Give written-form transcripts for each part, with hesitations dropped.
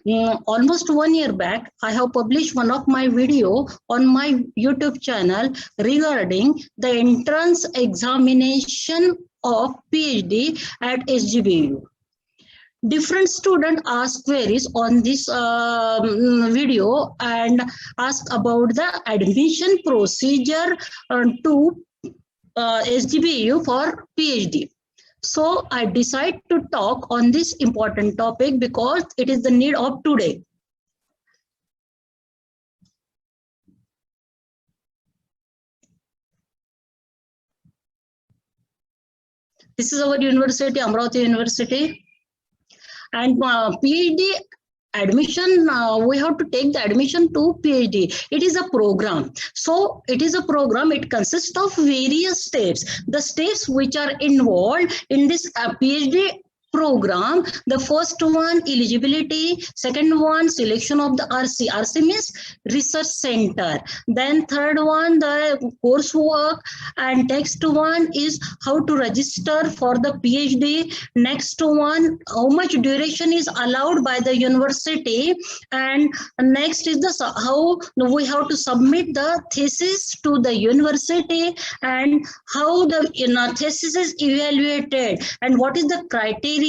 almost 1 year back, I have published one of my video on my YouTube channel regarding the entrance examination of PhD at SGBU. Different students ask queries on this video and ask about the admission procedure to SGBU for PhD. So I decide to talk on this important topic because it is the need of today. This is our university, Amravati University. And PhD admission, we have to take the admission to PhD. It is a program. So it is a program. It consists of various steps. The steps which are involved in this PhD program, the first one eligibility, second one selection of the RC. RC means research center. Then third one the coursework, and next one is how to register for the PhD. Next one, how much duration is allowed by the university, and next is the how we have to submit the thesis to the university, and how the thesis is evaluated, and what is the criteria.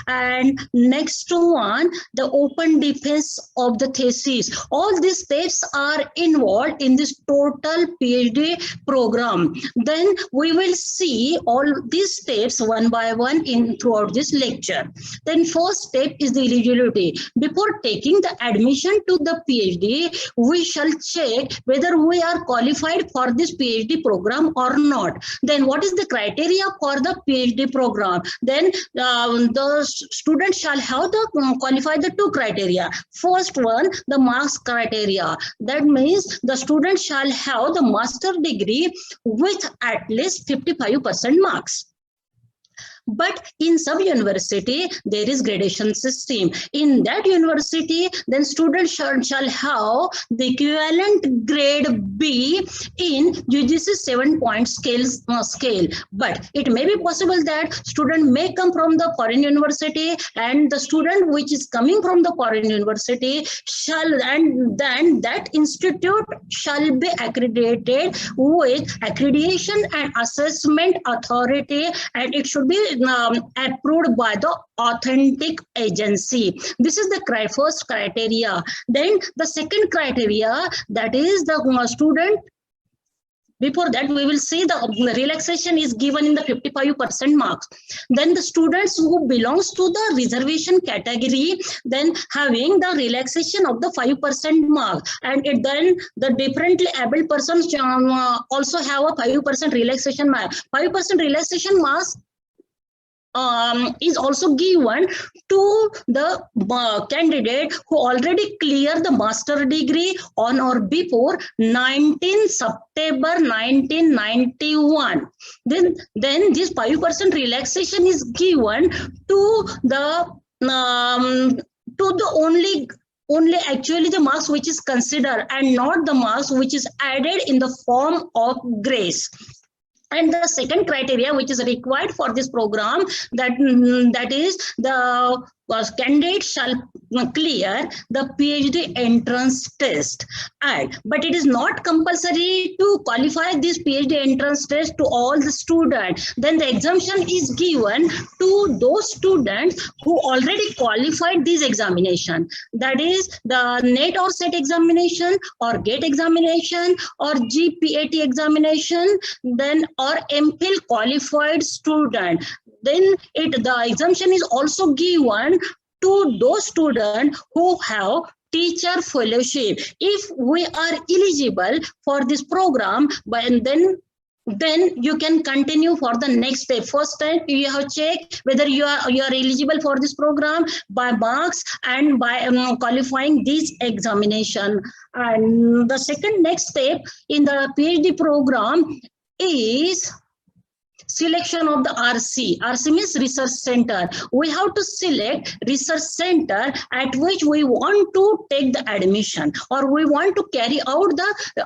And next one, the open defense of the thesis. All these steps are involved in this total PhD program. Then we will see all these steps one by one in throughout this lecture. Then first step is the eligibility. Before taking the admission to the PhD, we shall check whether we are qualified for this PhD program or not. Then what is the criteria for the PhD program? Then the student shall have the qualify the two criteria. First one, the marks criteria. That means the student shall have the master degree with at least 55% marks. But in some university, there is gradation system. In that university, then students shall have the equivalent grade B in UGC 7-point scale. But it may be possible that student may come from the foreign university, and the student which is coming from the foreign university shall, and then that institute shall be accredited with accreditation and assessment authority, and it should be approved by the authentic agency. This is the first criteria. Then the second criteria, that is the student. Before that, we will see the relaxation is given in the 55% marks. Then the students who belongs to the reservation category, then having the relaxation of the 5% mark, and then the differently able persons also have a 5% relaxation mark. 5% relaxation marks is also given to the candidate who already cleared the master degree on or before 19 September 1991. Then this 5% relaxation is given to the only actually the marks which is considered, and not the marks which is added in the form of grace. And the second criteria which is required for this program, that is the candidate shall clear the PhD entrance test. But it is not compulsory to qualify this PhD entrance test to all the students. Then the exemption is given to those students who already qualified this examination. That is the NET or SET examination, or GATE examination, or GPAT examination, then or MPhil qualified student. Then the exemption is also given to those students who have teacher fellowship. If we are eligible for this program, then you can continue for the next step. First step, you have checked whether you are eligible for this program by marks and by qualifying this examination. And the second next step in the PhD program is selection of the RC. RC means research center. We have to select research center at which we want to take the admission, or we want to carry out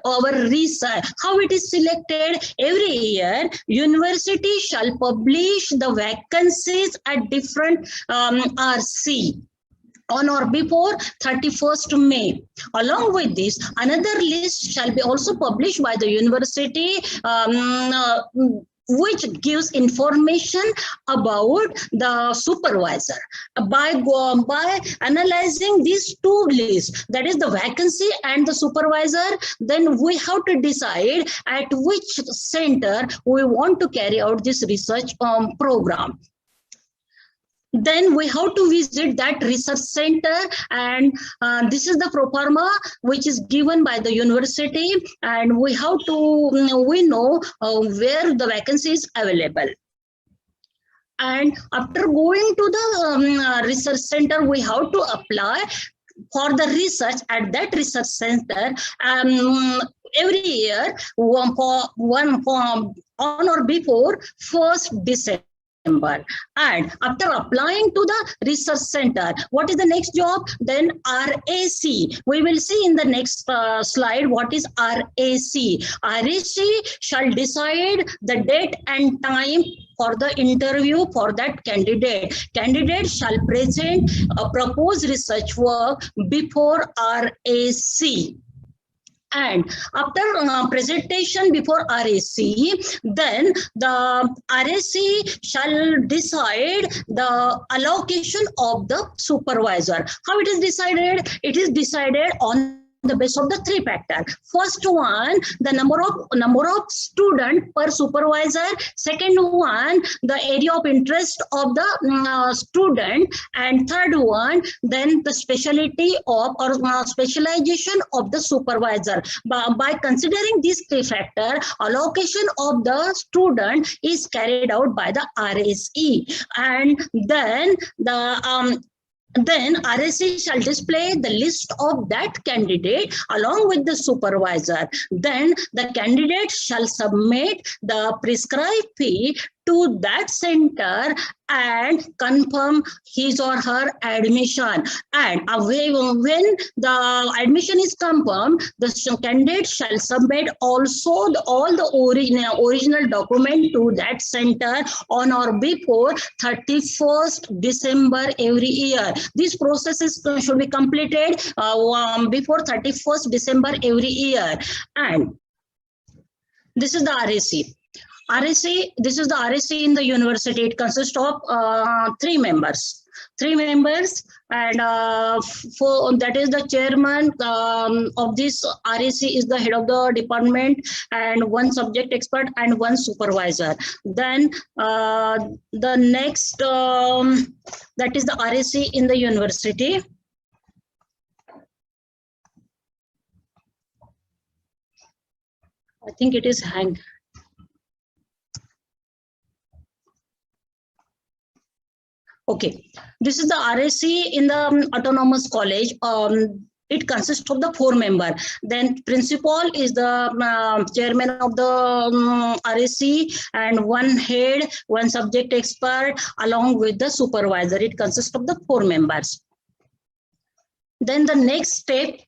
our research. How it is selected? Every year, university shall publish the vacancies at different RC. on or before 31st May. Along with this, another list shall be also published by the university, which gives information about the supervisor. By analyzing these two lists, that is the vacancy and the supervisor, then we have to decide at which center we want to carry out this research program. Then we have to visit that research center, and this is the proforma which is given by the university, and we have to we know where the vacancy is available. And after going to the research center, we have to apply for the research at that research center every year on or before 1st December. And after applying to the research center, what is the next job? Then RAC. We will see in the next slide what is RAC. RAC shall decide the date and time for the interview for that candidate. Candidate shall present a proposed research work before RAC. And after presentation before RAC, then the RAC shall decide the allocation of the supervisor. How it is decided? It is decided on the basis of the three factors. First one, the number of student per supervisor. Second one, the area of interest of the student. And third one, then the specialty of or specialization of the supervisor. By considering these three factors, allocation of the student is carried out by the RSE. And then then RSE shall display the list of that candidate along with the supervisor. Then the candidate shall submit the prescribed fee to that center and confirm his or her admission. And when the admission is confirmed, the candidate shall submit also all the original document to that center on or before 31st December every year. This process should be completed before 31st December every year. And this is the RAC. This is the RAC in the university. It consists of 3 members. 3 members, and that is the chairman of this RAC is the head of the department, and 1 subject expert and 1 supervisor. Then the next, that is the RAC in the university. I think it is hanged. Okay, this is the RAC in the autonomous college. It consists of the 4 members. Then principal is the chairman of the RAC, and 1 head, 1 subject expert, along with the supervisor. It consists of the 4 members. Then the next step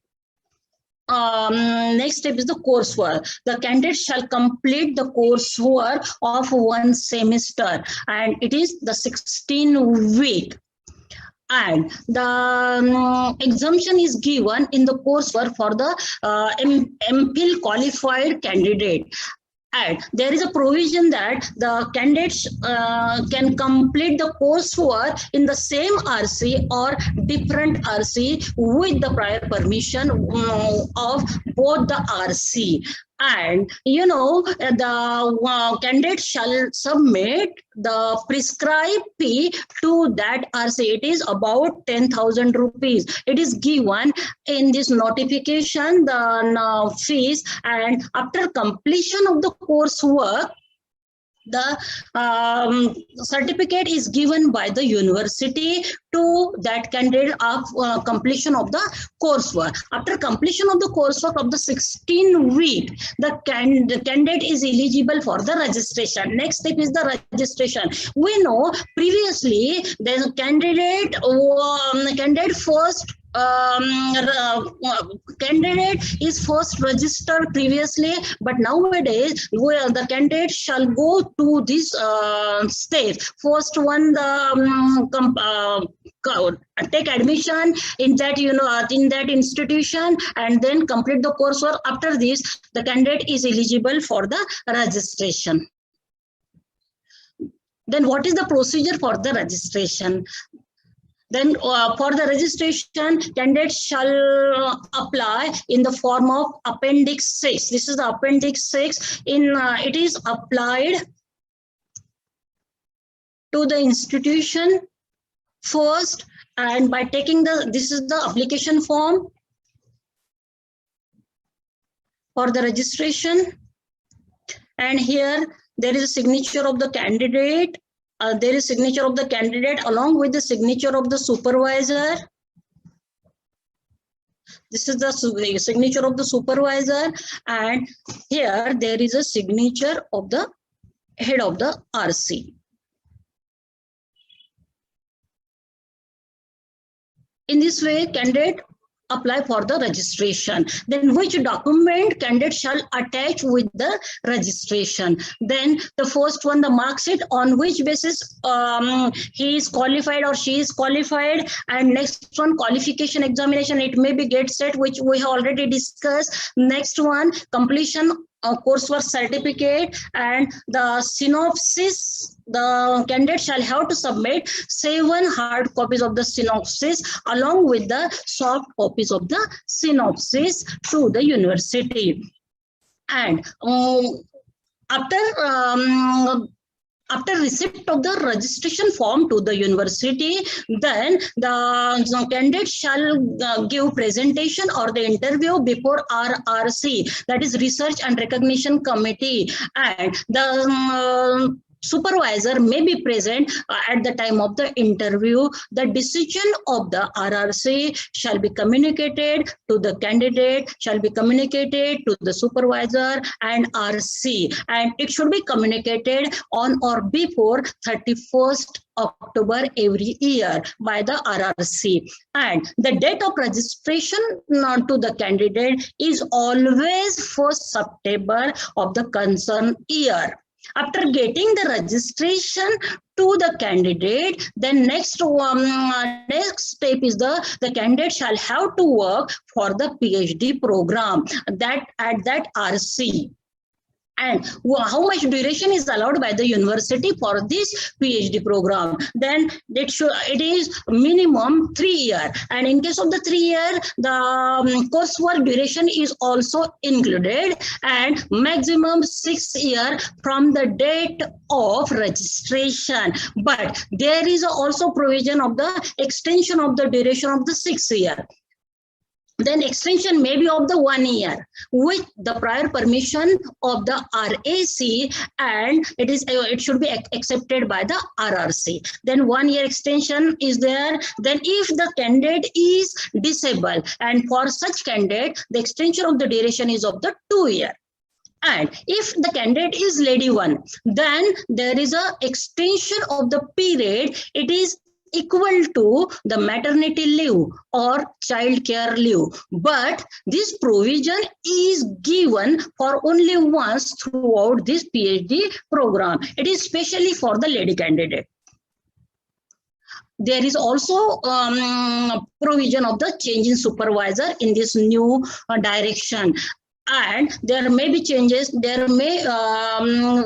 is the coursework. The candidate shall complete the coursework of 1 semester, and it is the 16 week. And the exemption is given in the coursework for the MPhil qualified candidate. And there is a provision that the candidates can complete the coursework in the same RC or different RC with the prior permission of both the RC. And you know, the candidate shall submit the prescribed fee to that RC. It is about 10,000 rupees. It is given in this notification, the fees, and after completion of the coursework, the certificate is given by the university to that candidate of completion of the coursework. After completion of the coursework of the 16 week, the candidate is eligible for the registration. Next step is the registration. We know previously the candidate candidate is first registered previously, but nowadays the candidate shall go to this stage. First one, the take admission in that in that institution and then complete the coursework. After this, the candidate is eligible for the registration. Then what is the procedure for the registration? Then for the registration, candidates shall apply in the form of Appendix 6. This is the Appendix 6. It is applied to the institution first, and by taking this is the application form for the registration, and here there is a signature of the candidate. There is signature of the candidate along with the signature of the supervisor. This is the signature of the supervisor, and here there is a signature of the head of the RC. In this way, candidate apply for the registration. Then which document candidate shall attach with the registration? Then the first one, the mark sheet on which basis he is qualified or she is qualified, and next one, qualification examination. It may be GATE set, which we have already discussed. Next one, completion coursework certificate, and the synopsis. The candidate shall have to submit 7 hard copies of the synopsis along with the soft copies of the synopsis to the university. And after receipt of the registration form to the university, then the candidate shall give presentation or the interview before RRC, that is Research and Recognition Committee, and the supervisor may be present at the time of the interview. The decision of the RRC shall be communicated to the candidate, shall be communicated to the supervisor and RC, and it should be communicated on or before 31st October every year by the RRC. And the date of registration to the candidate is always 1st September of the concerned year. After getting the registration to the candidate, then next step is the candidate shall have to work for the PhD program that at that RC. And how much duration is allowed by the university for this PhD program? Then it is minimum 3 years, and in case of the 3 year, the coursework duration is also included, and maximum 6 years from the date of registration. But there is also provision of the extension of the duration of the 6 years. Then extension may be of the 1 year with the prior permission of the RAC, and it should be accepted by the RRC. Then 1 year extension is there. Then if the candidate is disabled, and for such candidate, the extension of the duration is of the 2 year. And if the candidate is lady one, then there is a extension of the period. It is equal to the maternity leave or child care leave, but this provision is given for only once throughout this PhD program. It is specially for the lady candidate. There is also provision of the change in supervisor in this new direction. And there may be changes. There may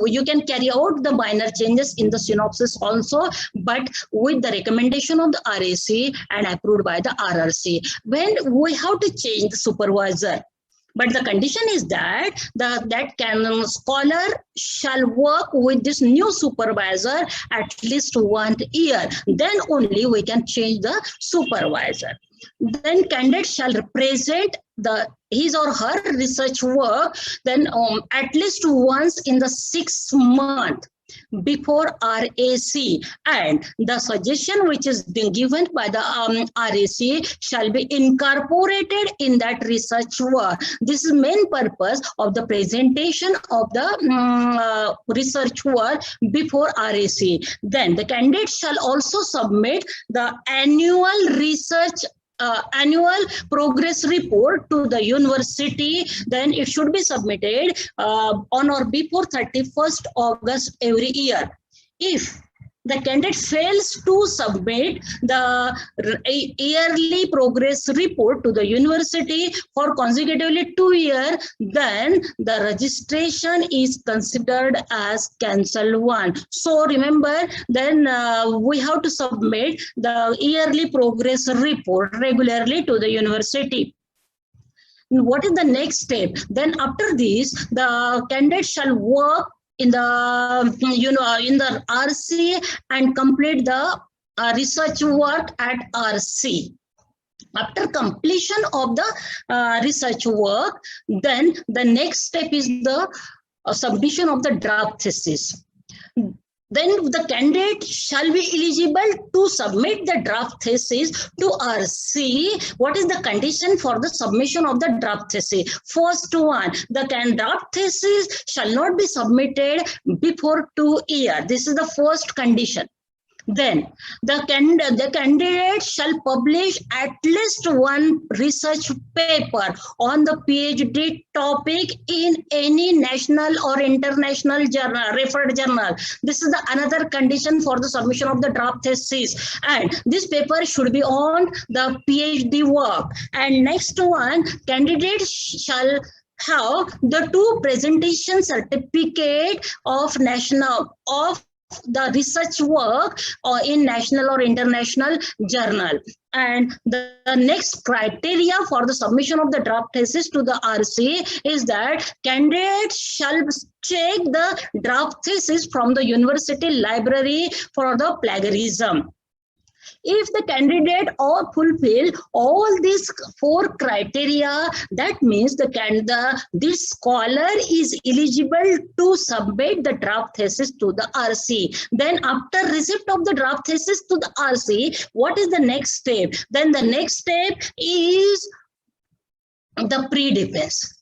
you can carry out the minor changes in the synopsis also, but with the recommendation of the RAC and approved by the RRC. When we have to change the supervisor, but the condition is that that scholar shall work with this new supervisor at least 1 year. Then only we can change the supervisor. Then candidate shall represent his or her research work then at least once in the 6th month before RAC, and the suggestion which is being given by the RAC shall be incorporated in that research work. This is main purpose of the presentation of the research work before RAC. Then the candidate shall also submit the annual progress report to the university. Then it should be submitted on or before 31st August every year. If the candidate fails to submit the yearly progress report to the university for consecutively 2 years, then the registration is considered as cancelled one. So remember, then we have to submit the yearly progress report regularly to the university. What is the next step? Then after this, the candidate shall work in the in the RC and complete the research work at RC. After completion of the research work, then the next step is the submission of the draft thesis. Then the candidate shall be eligible to submit the draft thesis to RC. What is the condition for the submission of the draft thesis? First one, the draft thesis shall not be submitted before 2 years. This is the first condition. Then the candidate shall publish at least one research paper on the PhD topic in any national or international journal, referred journal. This is the another condition for the submission of the draft thesis. And this paper should be on the PhD work. And next one, candidate shall have the 2 presentation certificate of the research work or in national or international journal. And the next criteria for the submission of the draft thesis to the RC is that candidate shall check the draft thesis from the university library for the plagiarism. If the candidate or fulfill all these 4 criteria, that means this scholar is eligible to submit the draft thesis to the RC. Then after receipt of the draft thesis to the RC, what is the next step? Then the next step is the pre-defense.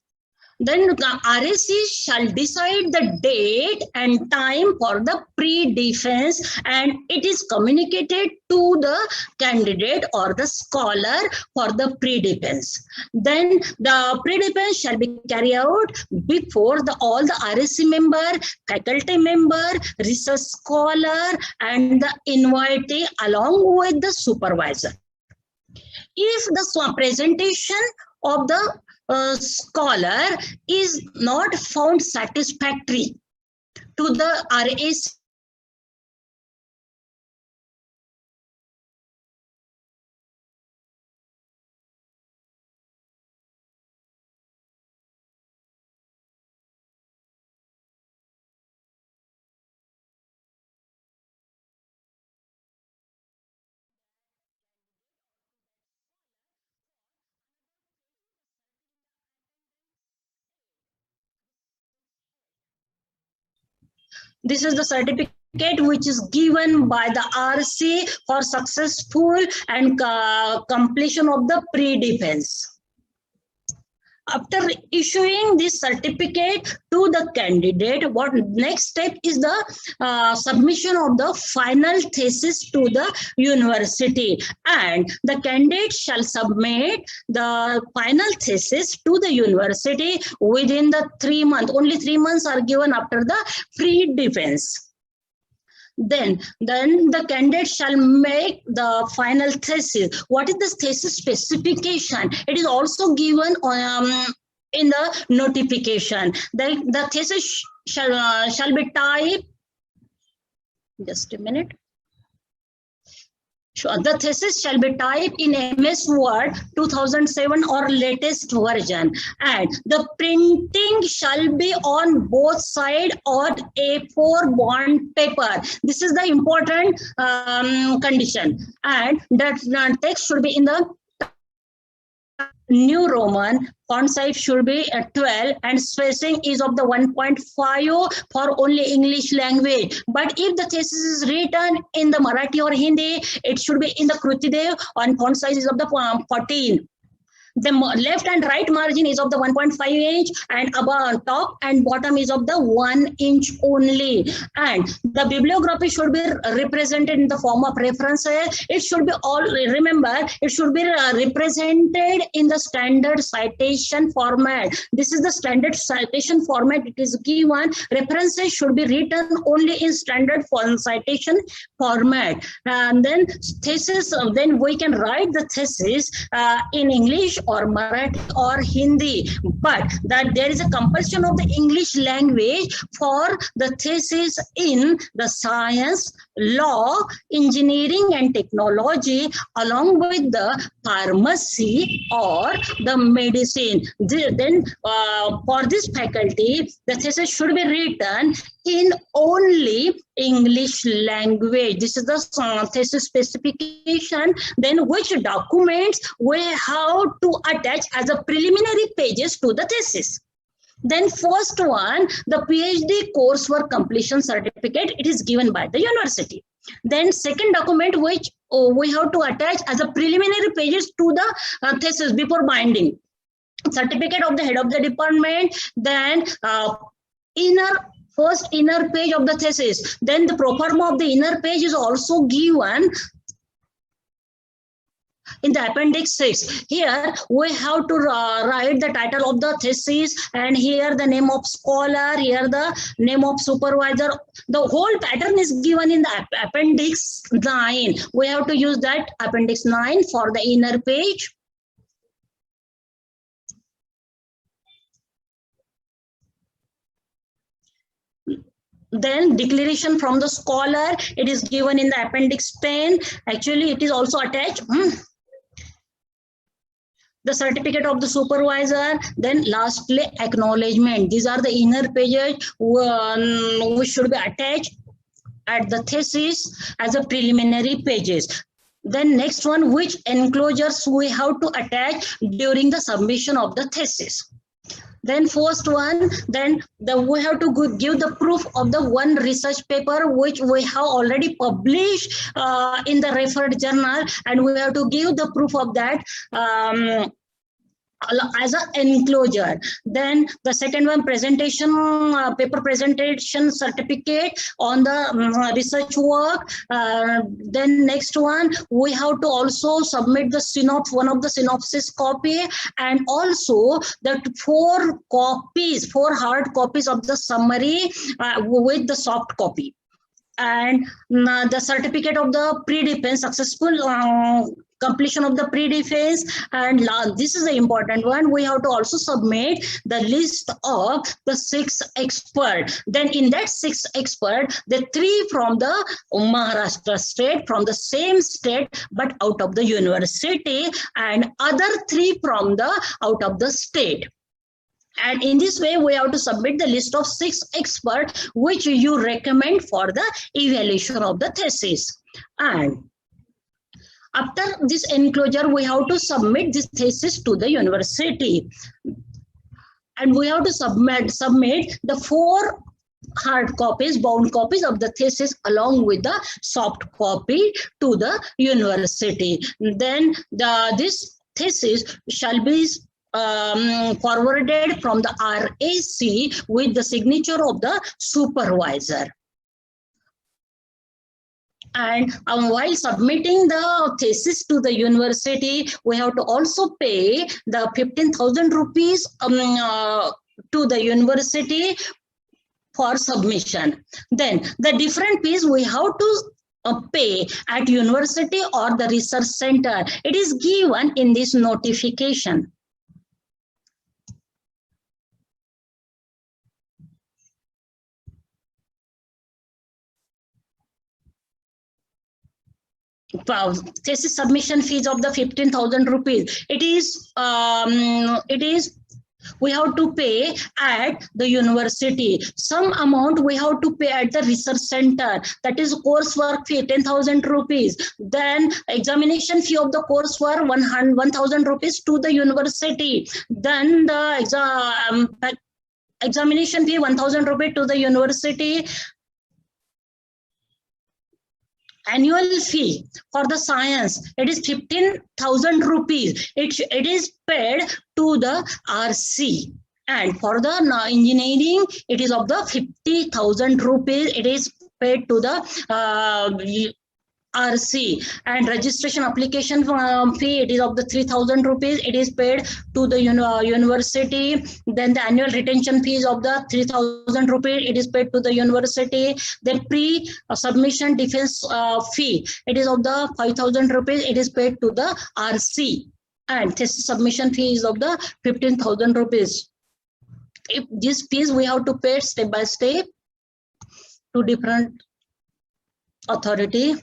Then the RAC shall decide the date and time for the pre-defense, and it is communicated to the candidate or the scholar for the pre-defense. Then the pre-defense shall be carried out before all the RAC member, faculty member, research scholar, and the invitee along with the supervisor. If the presentation of the scholar is not found satisfactory to the RAC, this is the certificate which is given by the RC for successful and completion of the pre-defense. After issuing this certificate to the candidate, what next step is the submission of the final thesis to the university, and the candidate shall submit the final thesis to the university within the 3 months. Only 3 months are given after the pre-defense. Then the candidate shall make the final thesis. What is the thesis specification? It is also given in the notification. The thesis shall be typed. Just a minute. The thesis shall be typed in MS Word 2007 or latest version, and the printing shall be on both sides or A4 bond paper. This is the important condition, and that text should be in the New Roman. Font size should be 12 and spacing is of the 1.5 for only English language. But if the thesis is written in the Marathi or Hindi, it should be in the Krutidev and font size is of the 14. The left and right margin is of the 1.5 inch, and above top and bottom is of the 1 inch only. And the bibliography should be represented in the form of references. It should be all, remember, it should be represented in the standard citation format. This is the standard citation format. It is given. References should be written only in standard citation format. And then thesis, then we can write the thesis in English or Marathi or Hindi, but that there is a compulsion of the English language for the thesis in the science, law, engineering and technology, along with the pharmacy or the medicine. Then for this faculty, the thesis should be written in only English language. This is the thesis specification. Then which documents we have to attach as a preliminary pages to the thesis. Then first one, the PhD coursework completion certificate, it is given by the university. Then second document which we have to attach as a preliminary pages to the thesis before binding. Certificate of the head of the department, then first inner page of the thesis. Then the pro forma of the inner page is also given in the appendix 6. Here we have to write the title of the thesis, and here the name of scholar, here the name of supervisor. The whole pattern is given in the appendix 9. We have to use that appendix 9 for the inner page. Then declaration from the scholar, it is given in the appendix 10. Actually, it is also attached. The certificate of the supervisor, then lastly acknowledgement. These are the inner pages which should be attached at the thesis as a preliminary pages. Then next one, which enclosures we have to attach during the submission of the thesis. Then first one, then we have to give the proof of the one research paper which we have already published in the referred journal, and we have to give the proof of that as an enclosure. Then the second one, presentation, paper presentation certificate on the research work. Then next one, we have to also submit the one of the synopsis copy, and also the 4 hard copies of the summary with the soft copy. And the certificate of the pre-defense, successful completion of the pre-defense. And this is the important one, we have to also submit the list of the 6 experts. Then in that 6 experts, the 3 from the Maharashtra state, from the same state but out of the university, and other 3 from the out of the state. And in this way, we have to submit the list of 6 experts which you recommend for the evaluation of the thesis. And after this enclosure, we have to submit this thesis to the university. And we have to submit the 4 hard copies, bound copies of the thesis along with the soft copy to the university. Then this thesis shall be forwarded from the RAC with the signature of the supervisor. And while submitting the thesis to the university, we have to also pay the 15,000 rupees to the university for submission. Then the different fees we have to pay at university or the research center. It is given in this notification. Thesis submission fees of the 15,000 rupees. It is we have to pay at the university. Some amount we have to pay at the research center. That is coursework fee, 10,000 rupees. Then examination fee of the coursework, 1,000 rupees to the university. Then the examination fee, 1,000 rupees to the university. annual fee for the science, it is 15,000 rupees. It is paid to the RC. And for the engineering, it is of the 50,000 rupees. It is paid to the RC. And registration application fee, it is of the 3,000 rupees. It is paid to the university. Then the annual retention fees of the 3,000 rupees, it is paid to the university. Then pre-submission defense fee, it is of the 5,000 rupees. It is paid to the RC. And thesis submission fee is of the 15,000 rupees. If these fees we have to pay step by step to different authority.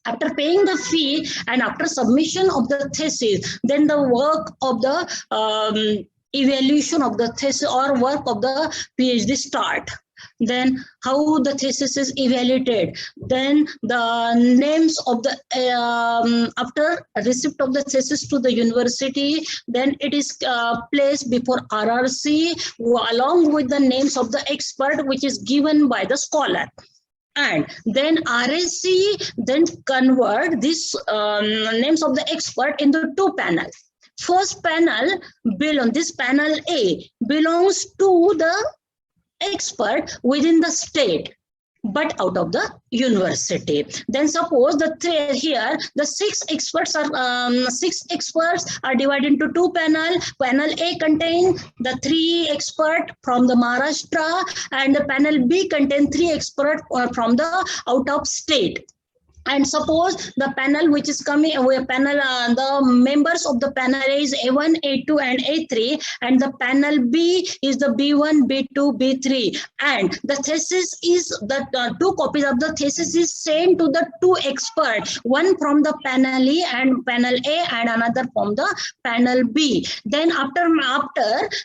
After paying the fee and after submission of the thesis, then the work of the evaluation of the thesis or work of the PhD start. Then how the thesis is evaluated, then the names of the after receipt of the thesis to the university, then it is placed before RRC along with the names of the expert which is given by the scholar. And then RSC then convert these names of the expert into two panels. First panel this panel A belongs to the expert within the state but out of the university. Then suppose here the six experts are divided into two panels. Panel A contains the 3 experts from the Maharashtra, and the panel B contains 3 experts from the out of state. And suppose the panel which is coming, the members of the panel A is A1, A2, and A3, and the panel B is the B1, B2, B3. And the thesis is the 2 copies of the thesis is sent to the 2 experts, one from the panel E and panel A, and another from the panel B. Then after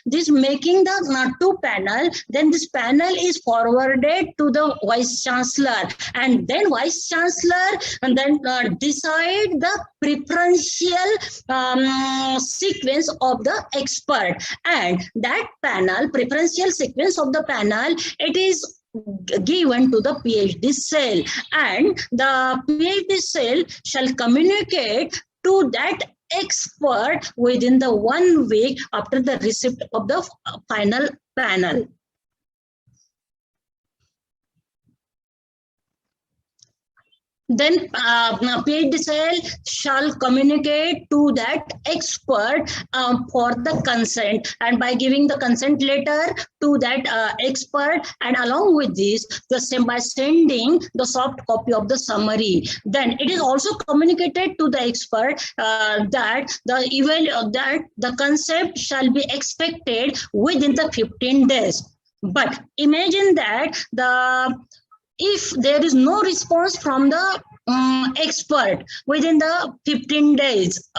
this making the 2 panel, then this panel is forwarded to the Vice Chancellor, and then Vice Chancellor and then decide the preferential sequence of the expert. And that panel, preferential sequence of the panel, it is given to the PhD cell, and the PhD cell shall communicate to that expert within the 1 week after the receipt of the final panel. Then PhD cell shall communicate to that expert for the consent, and by giving the consent letter to that expert, and along with this, by sending the soft copy of the summary. Then it is also communicated to the expert that the concept shall be expected within the 15 days. But imagine that if there is no response from the expert within the 15 days,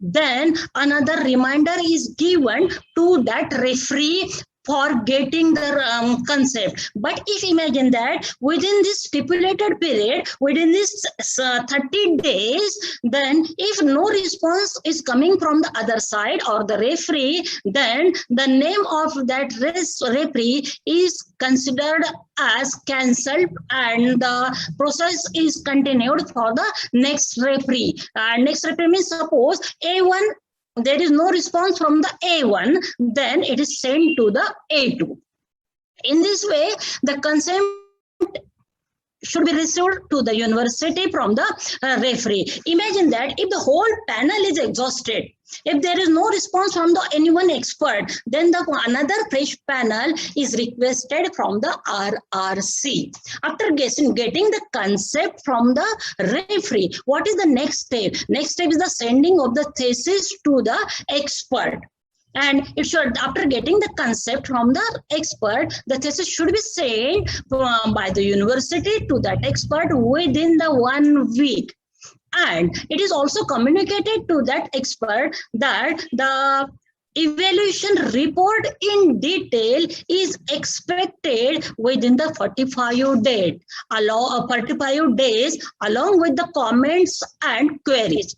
then another reminder is given to that referee for getting the concept. But if imagine that within this stipulated period, within this 30 days, then if no response is coming from the other side or the referee, then the name of that referee is considered as cancelled, and the process is continued for the next referee. Next referee means suppose A1, there is no response from the A1, then it is sent to the A2. In this way, the consent should be received to the university from the referee. Imagine that if the whole panel is exhausted, if there is no response from any one expert, then another fresh panel is requested from the RRC. After getting the concept from the referee, what is the next step? Next step is the sending of the thesis to the expert. And it should, after getting the concept from the expert, the thesis should be sent by the university to that expert within the 1 week. And it is also communicated to that expert that the evaluation report in detail is expected within the 45 days along with the comments and queries.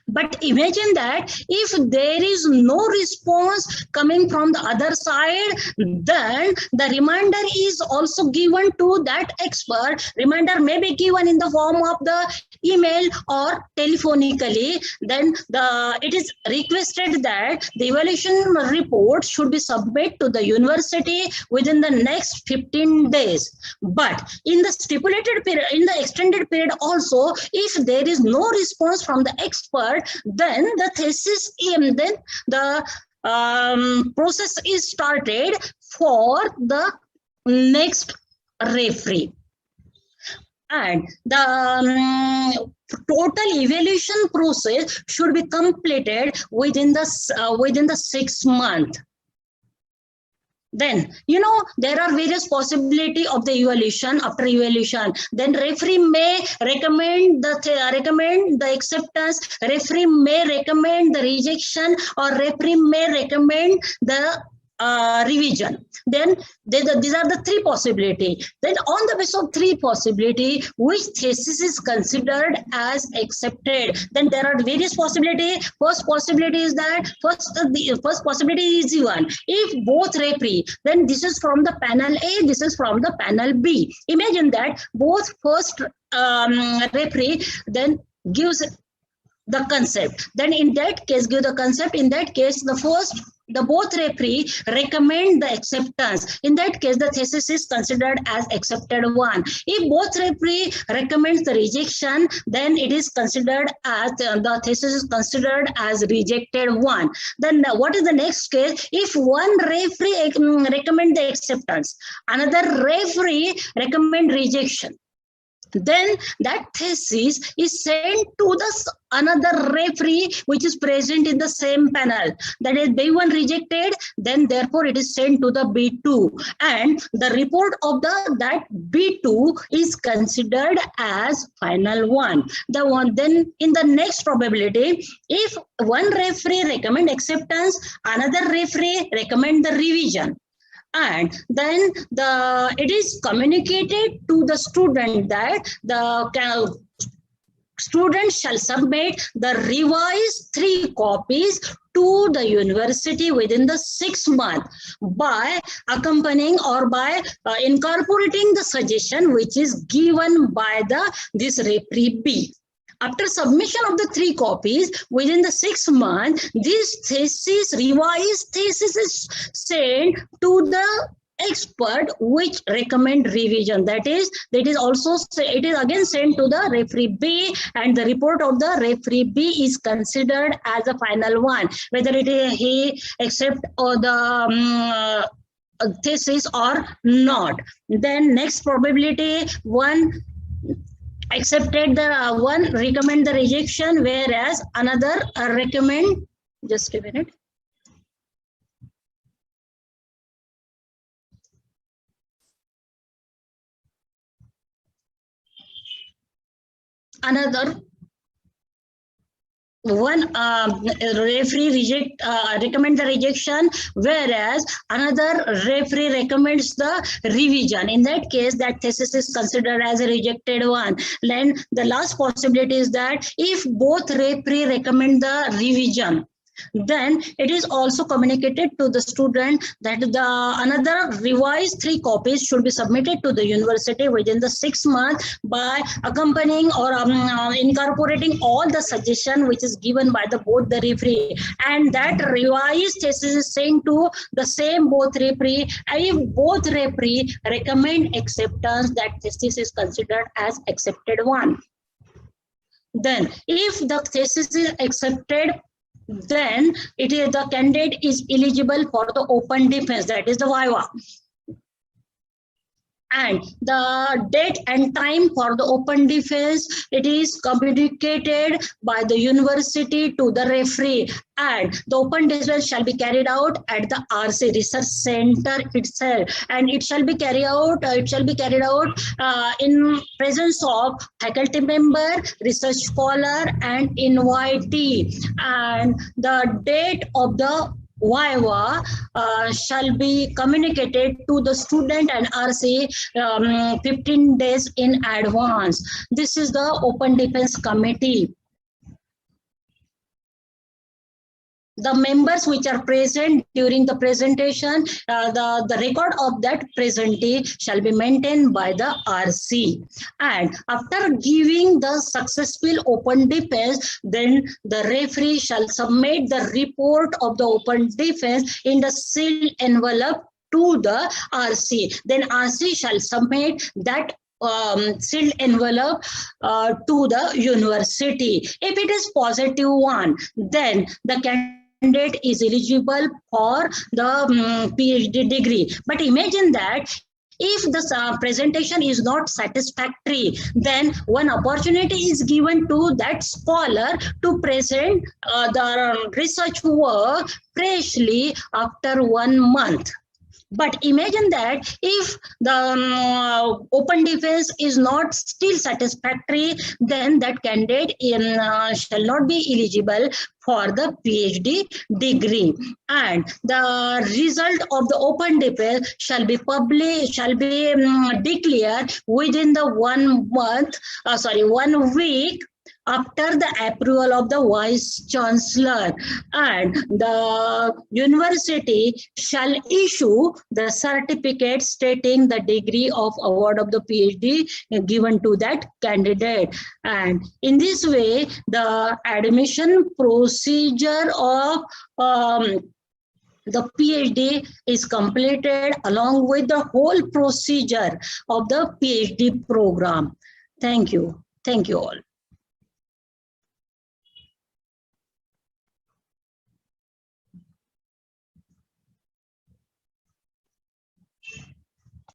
But imagine that if there is no response coming from the other side, then the reminder is also given to that expert. Reminder may be given in the form of the email or telephonically. Then it is requested that the evaluation report should be submitted to the university within the next 15 days. But in the stipulated period, in the extended period also, if there is no response from the expert, then the thesis, then the process is started for the next referee. And the total evaluation process should be completed within the 6 months. Then, there are various possibility of the evaluation. After evaluation, then referee may recommend the acceptance, referee may recommend the rejection, or referee may recommend the revision. Then these are the three possibilities. Then on the basis of three possibility, which thesis is considered as accepted? Then there are various possibilities. First possibility is that the first possibility is easy one. If both referee, then this is from the panel A, this is from the panel B. Imagine that both first referee then gives the concept. Then in that case, give the concept. In that case, the both referee recommend the acceptance. In that case, the thesis is considered as accepted one. If both referee recommends the rejection, then it is considered as the thesis is considered as rejected one. Then what is the next case? If one referee recommend the acceptance, another referee recommend rejection, then that thesis is sent to the another referee which is present in the same panel. That is B1 rejected, then therefore it is sent to the B2, and the report of that B2 is considered as final one. Then in the next probability, if one referee recommend acceptance, another referee recommend the revision, and then it is communicated to the student that the student shall submit the revised 3 copies to the university within the 6 months by accompanying or by incorporating the suggestion which is given by this referee B. After submission of the 3 copies within the 6 months, this revised thesis is sent to the expert which recommend revision. That is also it is again sent to the referee B, and the report of the referee B is considered as a final one, whether he accept or the thesis or not. Then next probability, one accepted the one recommend the rejection, whereas another recommend, just a minute, another one referee recommend the rejection, whereas another referee recommends the revision. In that case, that thesis is considered as a rejected one. Then the last possibility is that if both referee recommend the revision, then it is also communicated to the student that another revised 3 copies should be submitted to the university within the 6 months by accompanying or incorporating all the suggestion which is given by both the referee, and that revised thesis is sent to the same both referee. If both referee recommend acceptance, that thesis is considered as accepted one. Then if the thesis is accepted, then the candidate is eligible for the open defense, that is the viva. And the date and time for the open defense, it is communicated by the university to the referee, and the open defense shall be carried out at the RC Research Center itself, and it shall be carried out in presence of faculty member, research scholar, and invitee. And the date of the viva shall be communicated to the student and RC 15 days in advance. This is the Open Defense Committee. the members which are present during the presentation, the record of that presentee shall be maintained by the RC. And after giving the successful open defense, then the referee shall submit the report of the open defense in the sealed envelope to the RC. Then RC shall submit that sealed envelope to the university. If it is positive one, then the candidate is eligible for the PhD degree. But imagine that if the presentation is not satisfactory, then one opportunity is given to that scholar to present the research work freshly after 1 month. But imagine that if the open defense is not still satisfactory, then that candidate shall not be eligible for the PhD degree. And the result of the open defense shall be published, shall be declared within the 1 week after the approval of the Vice Chancellor, and the university shall issue the certificate stating the degree of award of the PhD given to that candidate. And in this way, the admission procedure of the PhD is completed along with the whole procedure of the PhD program. Thank you. Thank you all.